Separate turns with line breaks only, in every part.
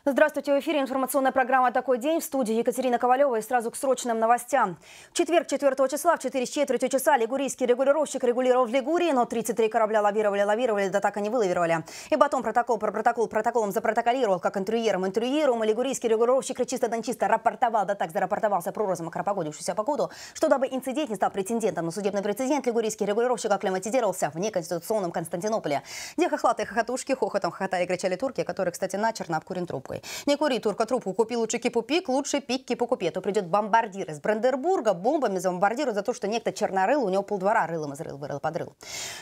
Здравствуйте, в эфире информационная программа «Такой день». В студии Екатерина Ковалева и сразу к срочным новостям. В четверг, 4 числа, в 4 часа лигурийский регулировщик регулировал в Лигурии, но 33 корабля лавировали, да так и не вылавировали. И потом протоколом запротоколировал, как интервьюером. И лигурийский регулировщик чисто рапортовал, да так зарапортовался про розом окропогодившуюся погоду, что дабы инцидент не стал претендентом на судебный прецедент, лигурийский регулировщик акклиматизировался в неконституционном Константинополе, где хохлатые хохотушки хохотом хохотали и кричали турки, которые, кстати, начерно обкурен трубкой. Не кури, турка, трубку купи, лучше кипу-пик, лучше пик кипу-купи. А то придет бомбардир из Бранденбурга, бомбами забомбардируют за то, что некто чернорыл, у него полдвора рылом изрыл, вырыл, подрыл.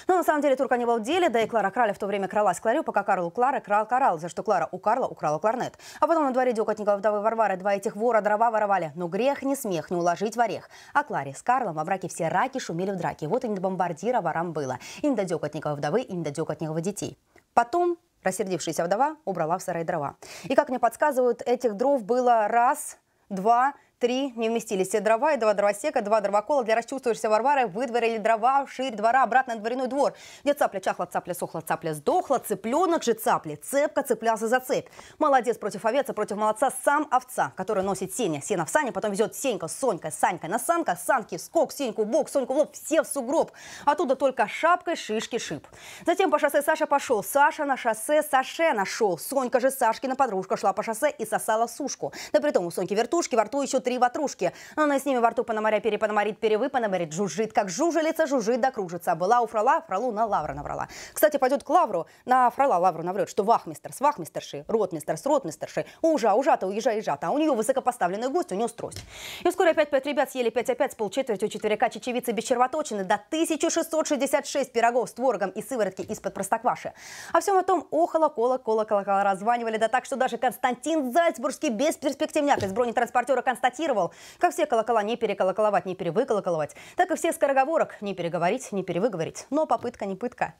Но на самом деле турка не был в деле, да и Клара Краля в то время кралась Кларю, пока Карл у Клары крал карал, за что Клара у Карла украла кларнет. А потом на дворе Дёкотникова вдовы Варвары два этих вора дрова воровали. Но грех не смех, не уложить в орех. А Кларе с Карлом во браке все раки шумели в драке. Вот и не до бомбардира ворам было. И не до Дёкотникова вдовы, и не до Дёкотникова детей. Потом рассердившаяся вдова убрала в сарай дрова. И, как мне подсказывают, этих дров было раз, два, три, не вместились все дрова, и два дровосека, два дровокола. Для расчувствующейся Варвары выдворили дрова вширь двора, обратно на дворяной двор, где цапля чахла, цапля сохла, цапля сдохла, цыпленок же цапли, цепка цеплялся за цепь. Молодец против овец, а против молодца сам овца, который носит сено в сане, потом везет Сенька, Сонька, Санька на санках, санки, скок, Сеньку в бок, Соньку в лоб, все в сугроб. Оттуда только шапкой шишки шип. Затем по шоссе Саша пошел, Саша на шоссе Саше нашел. Сонька же Сашкина подружка шла по шоссе и сосала сушку. Да притом у Соньки вертушки, во рту еще три ватрушки. Она с ними во рту пономаря перепономарит, перевыпономарит, жужжит, как жужелица, жужжит да кружится. Была у фрала, фралу на лавра наврала. Кстати, пойдет к лавру, на фрала лавру наврет, что вахмистр с вахмистершей, ротмистр с ротмистершей, ужа-то, уезжа-ежата, а у нее высокопоставленный гость, у нее трость. И вскоре опять 5 ребят съели 5 опять с полчетверти у четверяка чечевицы без червоточины, до 1666 пирогов с творогом и сыворотки из-под простокваши. А всем о том охало, колокола раззванивали, да так, что даже Константин Зальцбургский бесперспективняк из бронетранспортера констатировал, как все колокола не переколоколовать, не перевыколоколовать, так и все скороговорок не переговорить, не перевыговорить. Но попытка не пытка.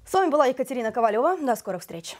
С вами была Екатерина Ковалева. До скорых встреч.